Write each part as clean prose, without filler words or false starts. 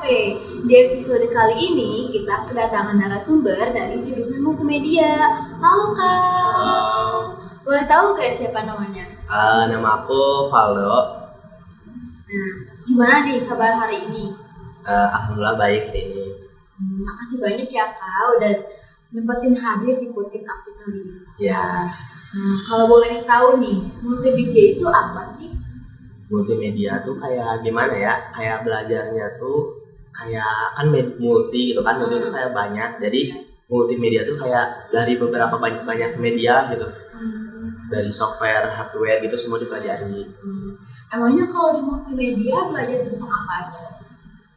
Oke, di episode kali ini kita kedatangan narasumber dari jurusan multimedia. Halo Kak, boleh tahu gak siapa namanya? Nama aku Valdo. Nah, gimana nih kabar hari ini? Alhamdulillah baik hari ini. Makasih banyak ya Kak udah nyempetin hadir di podcast aku kali ini. Ya, Kalau boleh tahu nih, multimedia itu apa sih? multimedia tuh kayak gimana ya? Kayak belajarnya tuh kayak kan multi gitu kan, multi itu kayak banyak. Jadi multimedia tuh kayak dari beberapa banyak media gitu. Dari software, hardware gitu semua dipelajari. Emangnya kalau di multimedia belajar tentang apa aja?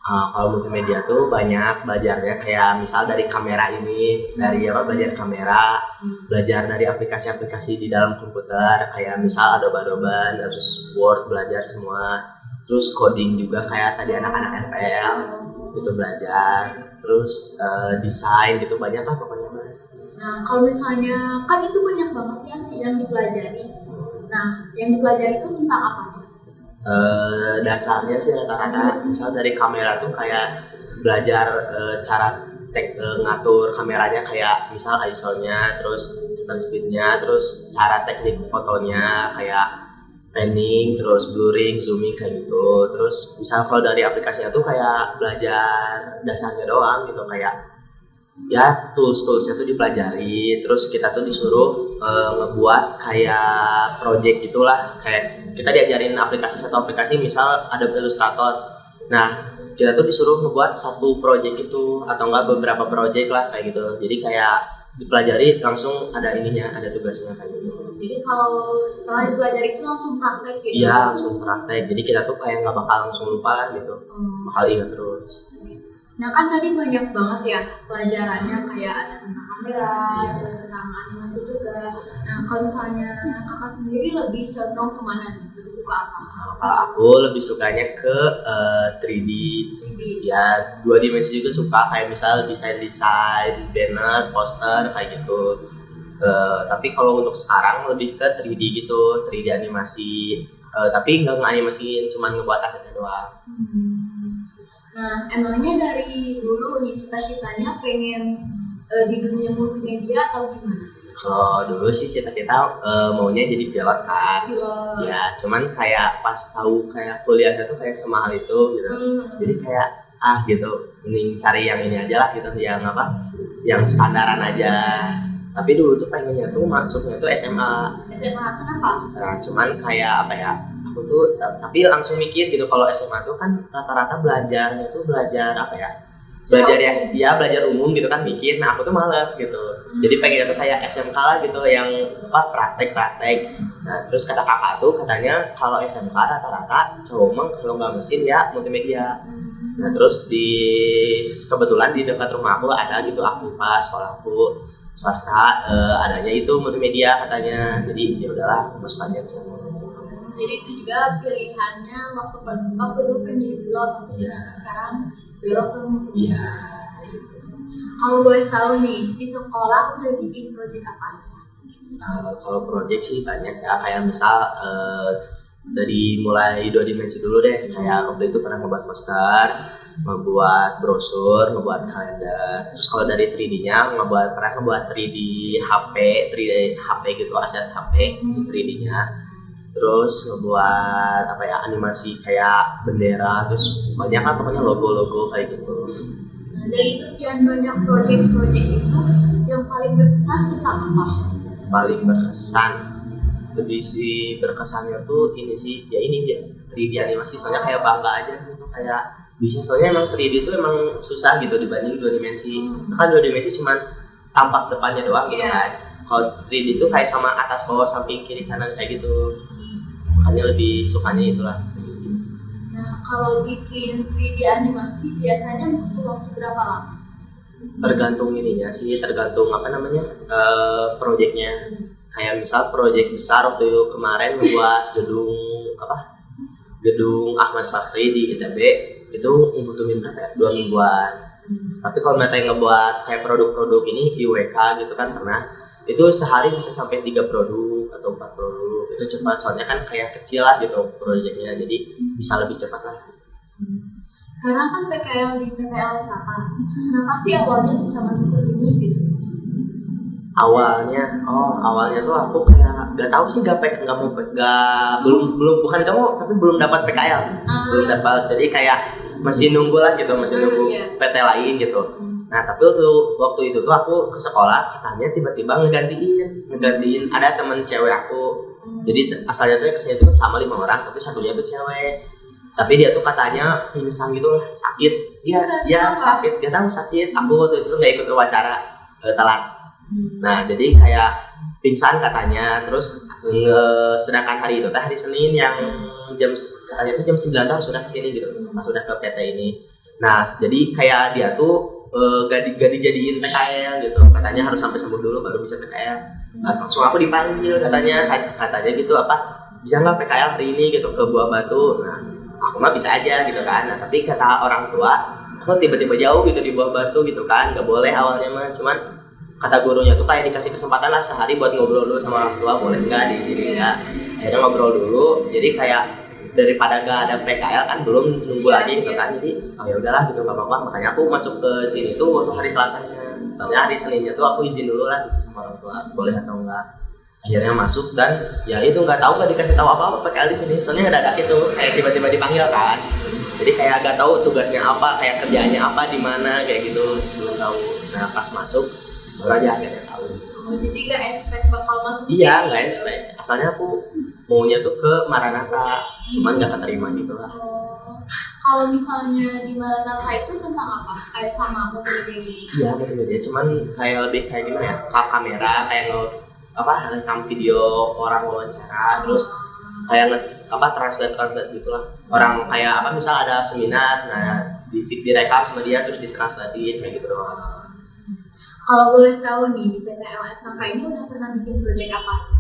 Kalau multimedia tuh banyak belajarnya kayak misal dari kamera ini, dari belajar kamera, belajar dari aplikasi-aplikasi di dalam komputer kayak misal Adobe, terus Word belajar semua, terus coding juga kayak tadi anak-anak FPL itu belajar, terus desain gitu banyak lah pokoknya. Nah, kalau misalnya kan itu banyak banget ya yang dipelajari. Nah, yang dipelajari itu tentang apa? Dasarnya sih rata-rata misal dari kamera tuh kayak belajar cara ngatur kameranya kayak misal ISO-nya, terus shutter speed-nya, terus cara teknik fotonya kayak panning, terus blurring, zooming kayak gitu. Terus misal kalau dari aplikasinya tuh kayak belajar dasarnya doang gitu kayak ya tools-toolsnya tuh dipelajari, terus kita tuh disuruh ngebuat kayak project gitulah, kayak kita diajarin satu aplikasi misal ada Illustrator. Nah kita tuh disuruh ngebuat satu project itu atau enggak beberapa project lah kayak gitu, jadi kayak dipelajari langsung ada ininya, ada tugasnya kayak gitu. Jadi kalau setelah dipelajari itu langsung praktek gitu? Iya langsung praktek, jadi kita tuh kayak nggak bakal langsung lupa gitu, bakal ingat terus. Nah kan tadi banyak banget ya pelajarannya, kayak ada tentang kamera, terus tentang animasi juga. Nah kalau misalnya kakak sendiri lebih condong kemana nih? Lebih suka apa? Kalau aku lebih sukanya ke 3D. 3D. Ya 2 dimensi juga suka, kayak misal desain banner, poster kayak gitu. Tapi kalau untuk sekarang lebih ke 3D gitu, 3D animasi. Tapi nggak nganimasiin, cuma ngebuat asetnya doang. Nah, emangnya dari dulu nih cita-citanya pengen di dunia multimedia atau gimana? Kalau dulu sih cita-cita maunya jadi pilot kan. Pilot. Ya, cuman kayak pas tahu kayak kuliahnya tuh kayak semahal itu gitu. Jadi kayak gitu, mending cari yang ini aja lah gitu, yang apa? Yang standaran aja. Tapi dulu tuh pengennya tuh masuknya tuh SMA. SMA kenapa? Nah, cuman kayak apa ya? Aku tuh tapi langsung mikir gitu, kalau SMA tuh kan rata-rata belajarnya tuh belajar apa ya? Belajar yang dia belajar umum gitu kan, mikir. Nah aku tuh malas gitu. Jadi pengennya tuh kayak SMK lah gitu, yang praktek. Nah terus kata kakak tuh katanya kalau SMK rata-rata cowok mah kalau nggak mesin ya multimedia. Nah terus kebetulan di dekat rumah aku ada gitu aktivitas sekolahku swasta, adanya itu multimedia katanya. Jadi ya udahlah masuk aja ke sana. Jadi itu juga pilihannya waktu dulu pengen jadi pilot, sekarang pilot ke multimedia. Kalau boleh tahu nih, di sekolah udah bikin project apa aja? Kalau project sih banyak ya, kayak misal dari mulai 2 dimensi dulu deh, kayak waktu itu pernah ngebuat poster, ngebuat brosur, ngebuat kalender. Terus kalau dari 3D-nya pernah ngebuat 3D HP gitu, aset HP di 3D-nya. Terus ngebuat animasi kayak bendera, terus banyak kan pokoknya logo-logo kayak gitu. Nah, dari sekian banyak project itu yang paling berkesan tentang apa? Paling berkesan, lebih sih berkesannya tuh ini sih, ya ini dia 3D animasi, soalnya kayak bangga aja gitu, kayak bisa, soalnya emang 3D itu emang susah gitu dibanding 2 dimensi. Kan 2 dimensi cuman tampak depannya doang gitu kan. Kalau 3D itu kayak sama atas bawah samping kiri kanan kayak gitu. Makanya lebih sukanya itulah. Nah, kalau bikin 3D animasi biasanya butuh waktu berapa lama? Tergantung ininya sih, tergantung proyeknya. Kayak misal proyek besar waktu itu kemarin buat gedung Ahmad Bakri di ITB, itu membutuhin berapa ya? 2 mingguan. Tapi kalau yang ngebuat kayak produk-produk ini IWK gitu kan pernah, itu sehari bisa sampai 3 produk atau 4 produk. Itu cepat, soalnya kan kayak kecil lah gitu proyeknya, jadi bisa lebih cepat lah. Sekarang kan PKL di PTL sekarang. Kenapa sih awalnya bisa masuk ke sini gitu? Awalnya tuh aku kayak gak tahu sih, bukan kamu, tapi belum dapat PKL, belum dapat, jadi kayak masih nunggu lah gitu, masih nunggu PT lain gitu. Nah tapi waktu itu tuh aku ke sekolah, katanya tiba-tiba ngegantiin ada temen cewek aku. Jadi asalnya tuh kesini tuh sama 5 orang, tapi satunya tuh cewek. Tapi dia tuh katanya pingsan gitu lah, sakit. Iya sakit, gak tahu sakit. Aku waktu itu nggak ikut wawancara, telat. Nah jadi kayak pingsan katanya, terus sedangkan hari itu hari Senin yang katanya itu jam 9 tuh sudah kesini gitu, pas sudah ke PT ini. Nah jadi kayak dia tuh gak dijadiin PKL gitu, katanya harus sampai sembuh dulu baru bisa PKL. Langsung aku dipanggil katanya gitu, bisa nggak PKL hari ini gitu ke Buah Batu. Nah aku mah bisa aja gitu kan. Nah tapi kata orang tua, kok tiba-tiba jauh gitu di Buah Batu gitu kan, nggak boleh awalnya mah, cuman kata gurunya tuh kayak dikasih kesempatan lah sehari buat ngobrol dulu sama orang tua, boleh nggak di sini nggak. Akhirnya ngobrol dulu, jadi kayak daripada gak ada PKL kan belum nunggu lagi gitu kan, jadi ya udahlah gitu, nggak apa-apa. Makanya aku masuk ke sini tuh waktu hari Selasanya, soalnya hari Seninnya tuh aku izin dulu lah gitu sama orang tua boleh atau enggak. Akhirnya masuk, dan ya itu nggak dikasih tahu apa PKL di sini, soalnya nggak ada gitu, kayak tiba-tiba dipanggil kan, jadi kayak nggak tahu tugasnya apa, kayak kerjaannya apa di mana kayak gitu, belum tahu. Nah pas masuk baru aja akhirnya tahu. Jadi gak expect bakal masuk sini? Iya, nggak expect. Asalnya aku maunya tuh ke Maranatha, cuman nggak keterima gitu lah. Kalau misalnya di Maranatha itu tentang apa? Kayak sama multimedia gitu? Iya, multimedia, cuman kayak lebih kayak gimana ya, kamera, kayak rekam video orang wawancara, terus kayak translate gitulah. Orang kayak misal ada seminar, nah direkam sama dia terus ditranslatein kayak gitu doang. Kalau boleh tahu nih, di PT LSKK ini udah pernah bikin proyek apa aja?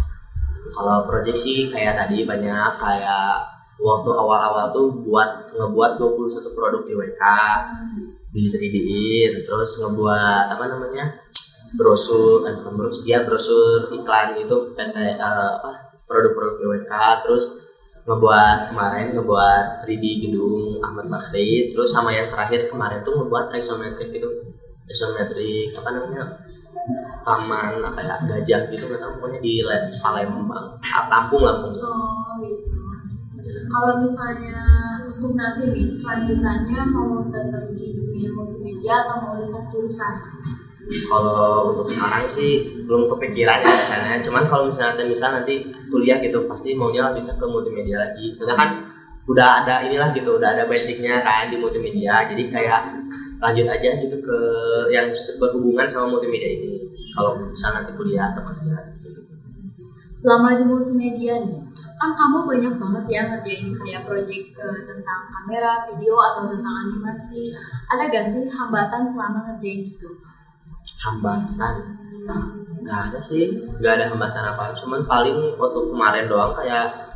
Kalau proyek sih kayak tadi banyak, kayak waktu awal-awal tuh ngebuat 21 produk IWK di 3D-in, terus ngebuat brosur iklan itu PT produk-produk IWK, terus ngebuat 3D gedung Ahmad Bakri, terus sama yang terakhir kemarin tuh ngebuat isometrik taman gajah gitu, nggak tahu, pokoknya di Palembang, Lampung. Oh gitu. Kalau misalnya untuk nanti nih kelanjutannya mau tetap di dunia multimedia atau mau lintas jurusan? Kalau untuk sekarang sih belum kepikiran ya sana, cuman kalau misalnya nanti kuliah gitu pasti maunya lanjut ke multimedia lagi, soalnya kan udah ada basicnya kan di multimedia, jadi kayak lanjut aja gitu ke yang berhubungan sama multimedia ini kalau misalnya nanti kuliah atau kerja gitu. Selama di multimedia nih, kan kamu banyak banget ya ngerjain kayak proyek tentang kamera, video atau tentang animasi. Ada gak sih hambatan selama ngerjain itu? Hambatan? Nggak ada sih, nggak ada hambatan apa, cuman paling waktu kemarin doang kayak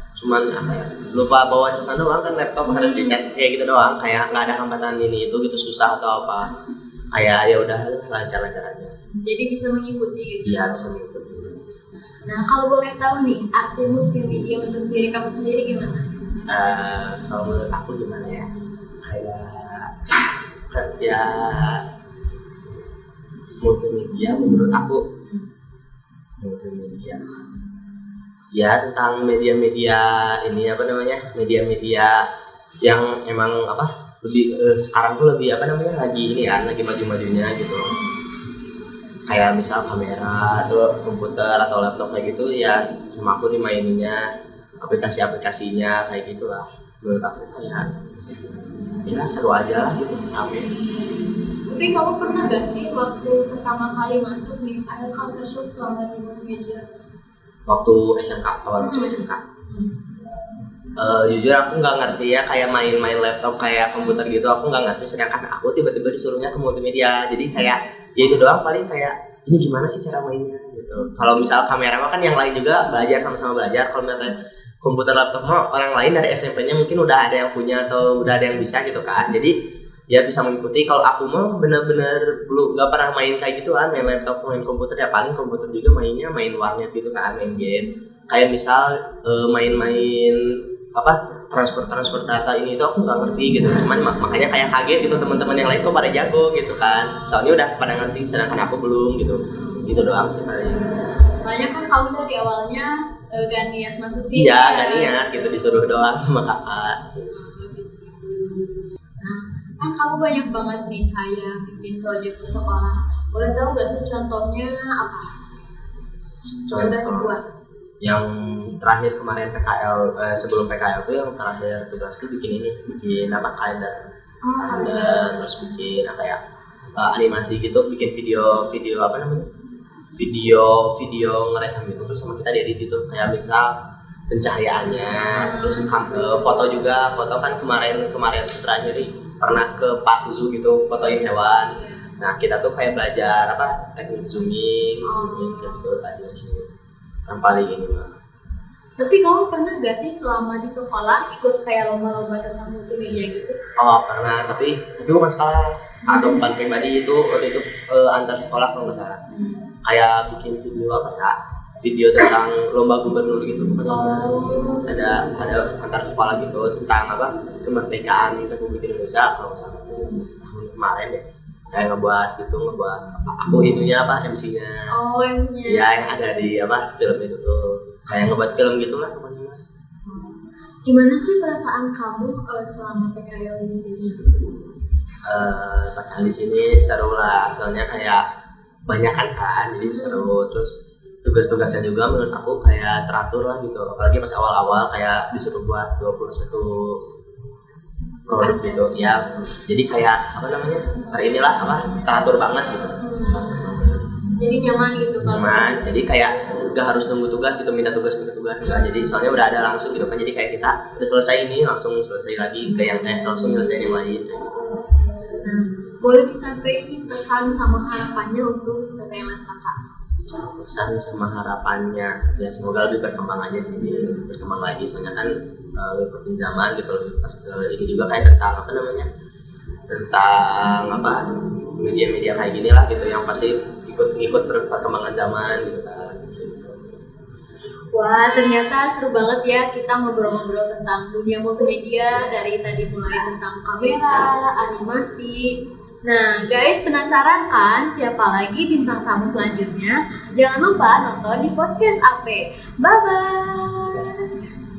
lupa bawa casan doang kan, laptop harus dicek kayak gitu doang, kayak nggak ada hambatan ini itu gitu susah atau apa, kayak ya udah lancar aja. Jadi bisa mengikuti gitu? Iya, bisa mengikuti. Nah kalau boleh tahu nih, arti multimedia untuk diri kamu sendiri gimana? Kalau menurut aku gimana ya, kayak kerja multimedia menurut aku ya tentang media-media ini media-media yang emang lebih sekarang tuh lebih lagi ini kan, lagi maju-majunya gitu, kayak misal kamera atau komputer atau laptop kayak gitu ya, sama aku dimaininnya aplikasinya kayak gitulah. Menurut aku kayak ya seru aja lah gitu. Amin. Tapi kamu pernah gak sih waktu pertama kali masuk nih ada culture shock selama di multimedia? Waktu awal masuk SMK. Jujur aku nggak ngerti ya, kayak main laptop kayak komputer gitu, aku nggak ngerti, sedangkan aku tiba-tiba disuruhnya ke multimedia, jadi kayak ya itu doang, paling kayak ini gimana sih cara mainnya gitu. Kalau misal kamera mah kan yang lain juga belajar, sama-sama belajar. Kalau misalnya komputer laptop mah orang lain dari SMP-nya mungkin udah ada yang punya atau udah ada yang bisa gitu kan, jadi ya bisa mengikuti. Kalau aku mah bener-bener belum, nggak pernah main kayak gitu kan, main laptop, main komputer, ya paling komputer juga main warnet gitu kan, main game kayak misal main-main transfer data ini itu aku nggak ngerti gitu. Cuman makanya kayak kaget gitu, teman-teman yang lain kok pada jago gitu kan. Soalnya udah pada ngerti sedangkan aku belum gitu. Gitu doang sih paling. Banyak kan kamu dari awalnya gak niat masuk sini. Iya, gak niat gitu, disuruh doang sama kakak. Nah, kan kamu banyak banget nih kayak bikin project di sekolah. Boleh tahu gak sih contohnya apa? Coba dibuat. Yang terakhir kemarin PKL, sebelum PKL tuh yang terakhir tugas tuh bikin kalender. Kalender, terus bikin animasi gitu, bikin video ngerekam gitu, terus sama kita diedit itu kayak misal pencahayaannya, terus foto kan kemarin terakhir pernah ke Park Zoo gitu, fotoin hewan. Nah kita tuh kayak belajar teknik zooming gitu belajar sih yang paling ini mah. Tapi kamu pernah gak sih selama di sekolah ikut kayak lomba-lomba tentang multimedia gitu? Oh pernah, tapi bukan sekelas atau bukan pribadi, itu waktu itu antar sekolah kalau nggak salah. Kayak bikin video tentang lomba gubernur gitu, ada antar sekolah gitu tentang kemerdekaan Republik Indonesia kalau nggak salah tahun kemarin deh. Kayak ngebuat aku itunya MC-nya. Oh, MC-nya. Iya, yang ada di film itu tuh. Kayak ngebuat film gitulah pokoknya. Gimana sih perasaan kamu selama PKL di sini? PKL di sini seru lah, soalnya kayak banyakan kan, jadi seru. Terus tugas-tugasnya juga menurut aku kayak teratur lah gitu. Apalagi pas awal-awal kayak disuruh buat 21 produk gitu ya, jadi kayak teratur banget gitu. Jadi nyaman gitu kan? Nyaman, jadi kayak gak harus nunggu tugas gitu, minta tugas enggak. Jadi soalnya udah ada langsung gitu kan, jadi kayak kita udah selesai ini langsung selesai lagi ke yang langsung selesai yang lain kayak gitu. Nah, boleh disampaikan pesan sama harapannya untuk PTLS kakak? Pesan sama harapannya ya semoga lebih berkembang lagi, soalnya kan ngikutin zaman gitu. Pas ini juga kayak tentang media-media kayak gini lah gitu, yang pasti ikut perkembangan zaman gitu kan. Wah, ternyata seru banget ya kita ngobrol-ngobrol tentang dunia multimedia, dari tadi mulai tentang kamera, animasi. Nah guys, penasaran kan siapa lagi bintang tamu selanjutnya? Jangan lupa nonton di podcast AP. Bye-bye!